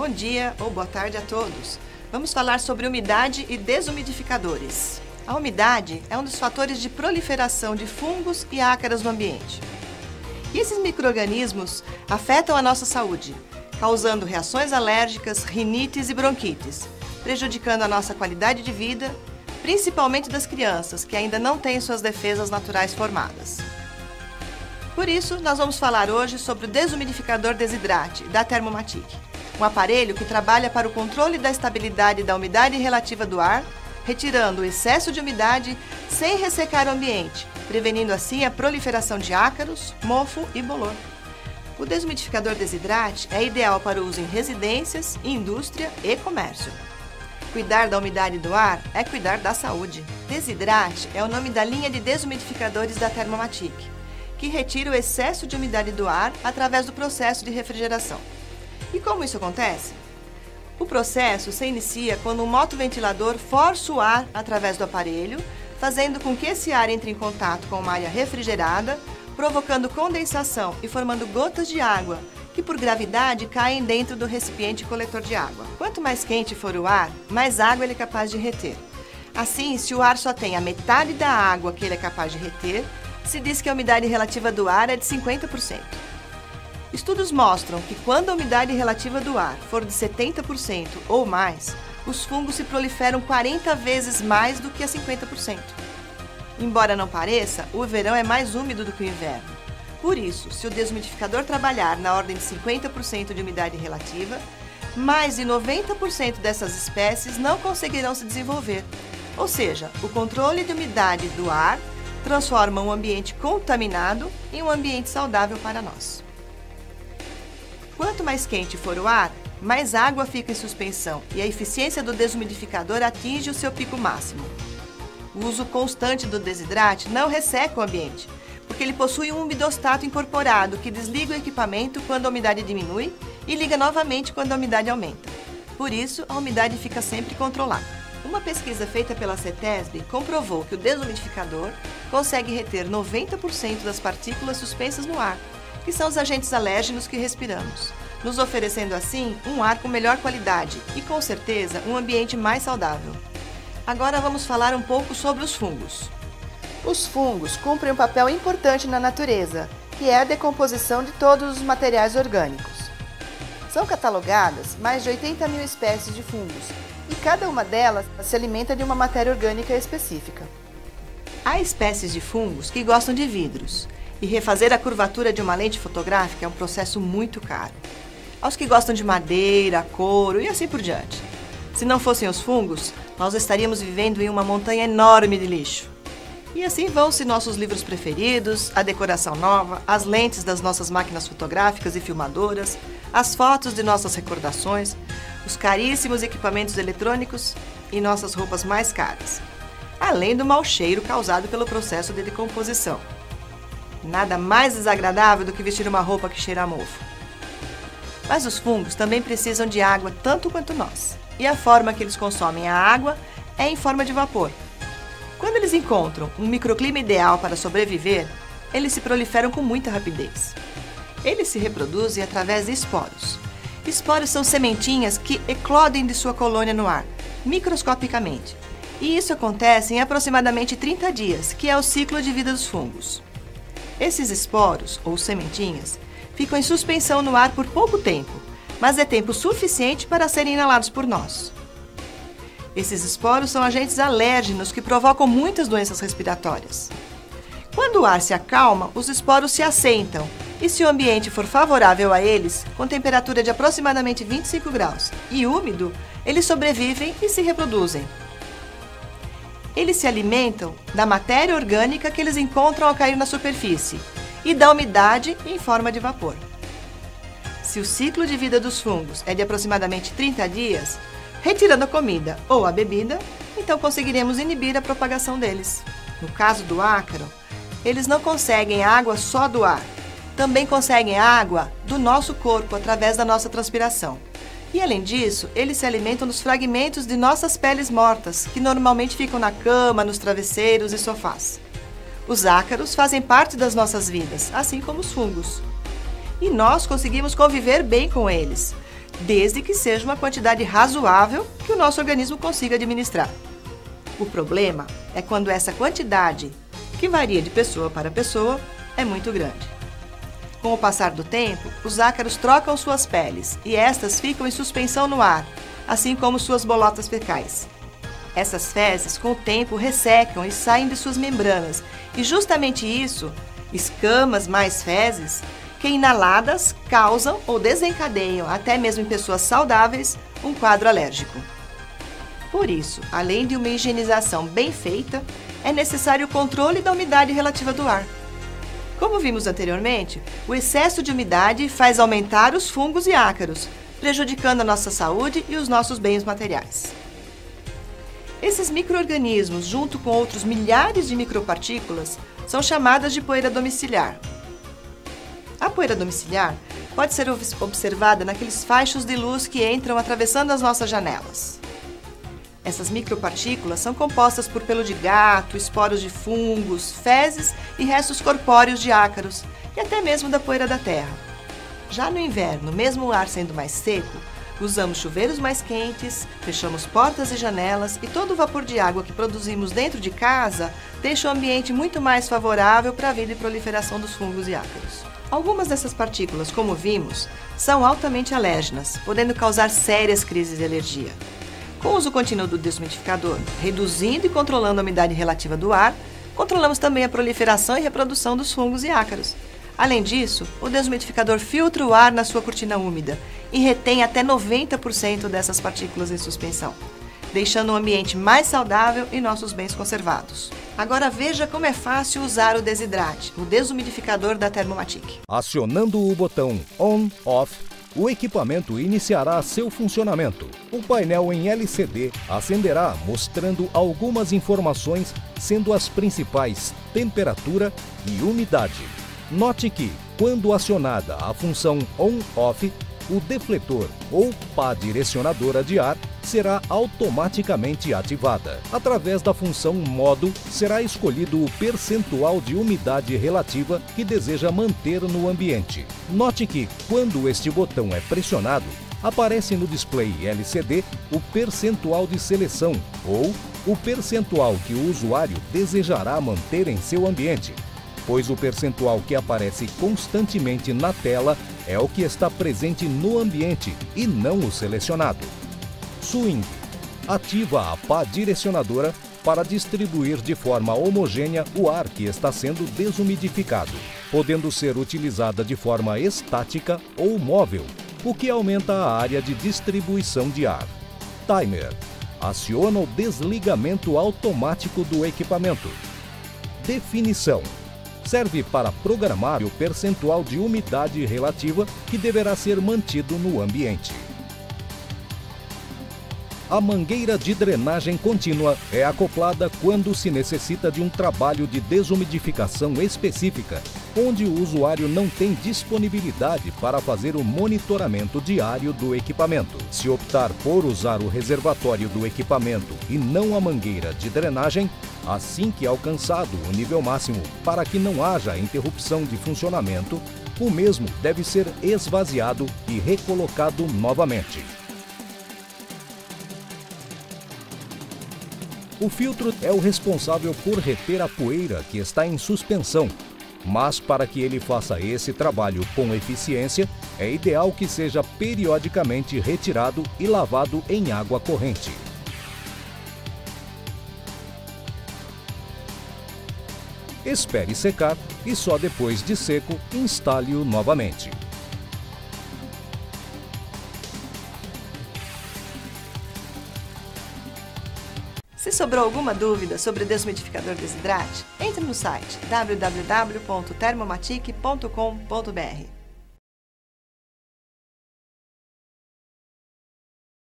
Bom dia ou boa tarde a todos. Vamos falar sobre umidade e desumidificadores. A umidade é um dos fatores de proliferação de fungos e ácaros no ambiente. E esses micro-organismos afetam a nossa saúde, causando reações alérgicas, rinites e bronquites, prejudicando a nossa qualidade de vida, principalmente das crianças que ainda não têm suas defesas naturais formadas. Por isso, nós vamos falar hoje sobre o desumidificador Desidrate, da Thermomatic, um aparelho que trabalha para o controle da estabilidade da umidade relativa do ar, retirando o excesso de umidade sem ressecar o ambiente, prevenindo assim a proliferação de ácaros, mofo e bolor. O desumidificador Desidrate é ideal para o uso em residências, indústria e comércio. Cuidar da umidade do ar é cuidar da saúde. Desidrate é o nome da linha de desumidificadores da Thermomatic, que retira o excesso de umidade do ar através do processo de refrigeração. E como isso acontece? O processo se inicia quando um motoventilador força o ar através do aparelho, fazendo com que esse ar entre em contato com uma área refrigerada, provocando condensação e formando gotas de água, que por gravidade caem dentro do recipiente coletor de água. Quanto mais quente for o ar, mais água ele é capaz de reter. Assim, se o ar só tem a metade da água que ele é capaz de reter, se diz que a umidade relativa do ar é de 50%. Estudos mostram que quando a umidade relativa do ar for de 70% ou mais, os fungos se proliferam 40 vezes mais do que a 50%. Embora não pareça, o verão é mais úmido do que o inverno. Por isso, se o desumidificador trabalhar na ordem de 50% de umidade relativa, mais de 90% dessas espécies não conseguirão se desenvolver. Ou seja, o controle de umidade do ar transforma um ambiente contaminado em um ambiente saudável para nós. Quanto mais quente for o ar, mais água fica em suspensão e a eficiência do desumidificador atinge o seu pico máximo. O uso constante do Desidrate não resseca o ambiente, porque ele possui um umidostato incorporado que desliga o equipamento quando a umidade diminui e liga novamente quando a umidade aumenta. Por isso, a umidade fica sempre controlada. Uma pesquisa feita pela CETESB comprovou que o desumidificador consegue reter 90% das partículas suspensas no ar, que são os agentes alérgenos que respiramos, nos oferecendo assim um ar com melhor qualidade e, com certeza, um ambiente mais saudável. Agora vamos falar um pouco sobre os fungos. Os fungos cumprem um papel importante na natureza, que é a decomposição de todos os materiais orgânicos. São catalogadas mais de 80 mil espécies de fungos, e cada uma delas se alimenta de uma matéria orgânica específica. Há espécies de fungos que gostam de vidros, e refazer a curvatura de uma lente fotográfica é um processo muito caro. Aos que gostam de madeira, couro e assim por diante. Se não fossem os fungos, nós estaríamos vivendo em uma montanha enorme de lixo. E assim vão-se nossos livros preferidos, a decoração nova, as lentes das nossas máquinas fotográficas e filmadoras, as fotos de nossas recordações, os caríssimos equipamentos eletrônicos e nossas roupas mais caras, além do mau cheiro causado pelo processo de decomposição. Nada mais desagradável do que vestir uma roupa que cheira a mofo. Mas os fungos também precisam de água tanto quanto nós, e a forma que eles consomem a água é em forma de vapor. Quando eles encontram um microclima ideal para sobreviver, eles se proliferam com muita rapidez. Eles se reproduzem através de esporos. Esporos são sementinhas que eclodem de sua colônia no ar, microscopicamente. E isso acontece em aproximadamente 30 dias, que é o ciclo de vida dos fungos. Esses esporos, ou sementinhas, ficam em suspensão no ar por pouco tempo, mas é tempo suficiente para serem inalados por nós. Esses esporos são agentes alérgenos que provocam muitas doenças respiratórias. Quando o ar se acalma, os esporos se assentam, e se o ambiente for favorável a eles, com temperatura de aproximadamente 25 graus e úmido, eles sobrevivem e se reproduzem. Eles se alimentam da matéria orgânica que eles encontram ao cair na superfície e da umidade em forma de vapor. Se o ciclo de vida dos fungos é de aproximadamente 30 dias, retirando a comida ou a bebida, então conseguiremos inibir a propagação deles. No caso do ácaro, eles não conseguem água só do ar, também conseguem água do nosso corpo através da nossa transpiração. E, além disso, eles se alimentam dos fragmentos de nossas peles mortas, que normalmente ficam na cama, nos travesseiros e sofás. Os ácaros fazem parte das nossas vidas, assim como os fungos. E nós conseguimos conviver bem com eles, desde que seja uma quantidade razoável que o nosso organismo consiga administrar. O problema é quando essa quantidade, que varia de pessoa para pessoa, é muito grande. Com o passar do tempo, os ácaros trocam suas peles e estas ficam em suspensão no ar, assim como suas bolotas fecais. Essas fezes, com o tempo, ressecam e saem de suas membranas, e justamente isso, escamas mais fezes, que inaladas causam ou desencadeiam, até mesmo em pessoas saudáveis, um quadro alérgico. Por isso, além de uma higienização bem feita, é necessário o controle da umidade relativa do ar. Como vimos anteriormente, o excesso de umidade faz aumentar os fungos e ácaros, prejudicando a nossa saúde e os nossos bens materiais. Esses micro-organismos, junto com outros milhares de micropartículas, são chamadas de poeira domiciliar. A poeira domiciliar pode ser observada naqueles fachos de luz que entram atravessando as nossas janelas. Essas micropartículas são compostas por pelo de gato, esporos de fungos, fezes e restos corpóreos de ácaros e até mesmo da poeira da terra. Já no inverno, mesmo o ar sendo mais seco, usamos chuveiros mais quentes, fechamos portas e janelas e todo o vapor de água que produzimos dentro de casa deixa o ambiente muito mais favorável para a vida e proliferação dos fungos e ácaros. Algumas dessas partículas, como vimos, são altamente alérgenas, podendo causar sérias crises de alergia. Com o uso contínuo do desumidificador, reduzindo e controlando a umidade relativa do ar, controlamos também a proliferação e reprodução dos fungos e ácaros. Além disso, o desumidificador filtra o ar na sua cortina úmida e retém até 90% dessas partículas em suspensão, deixando o ambiente mais saudável e nossos bens conservados. Agora veja como é fácil usar o Desidrate, o desumidificador da Thermomatic. Acionando o botão On/Off, o equipamento iniciará seu funcionamento. O painel em LCD acenderá mostrando algumas informações, sendo as principais temperatura e umidade. Note que, quando acionada a função On/Off, o defletor ou pá direcionadora de ar será automaticamente ativada. Através da função Modo, será escolhido o percentual de umidade relativa que deseja manter no ambiente. Note que, quando este botão é pressionado, aparece no display LCD o percentual de seleção ou o percentual que o usuário desejará manter em seu ambiente, pois o percentual que aparece constantemente na tela é o que está presente no ambiente e não o selecionado. Swing. Ativa a pá direcionadora para distribuir de forma homogênea o ar que está sendo desumidificado, podendo ser utilizada de forma estática ou móvel, o que aumenta a área de distribuição de ar. Timer. Aciona o desligamento automático do equipamento. Definição. Serve para programar o percentual de umidade relativa que deverá ser mantido no ambiente. A mangueira de drenagem contínua é acoplada quando se necessita de um trabalho de desumidificação específica, onde o usuário não tem disponibilidade para fazer o monitoramento diário do equipamento. Se optar por usar o reservatório do equipamento e não a mangueira de drenagem, assim que alcançado o nível máximo para que não haja interrupção de funcionamento, o mesmo deve ser esvaziado e recolocado novamente. O filtro é o responsável por reter a poeira que está em suspensão, mas para que ele faça esse trabalho com eficiência, é ideal que seja periodicamente retirado e lavado em água corrente. Espere secar e só depois de seco instale-o novamente. Se sobrou alguma dúvida sobre o desumidificador Desidrate, entre no site www.thermomatic.com.br.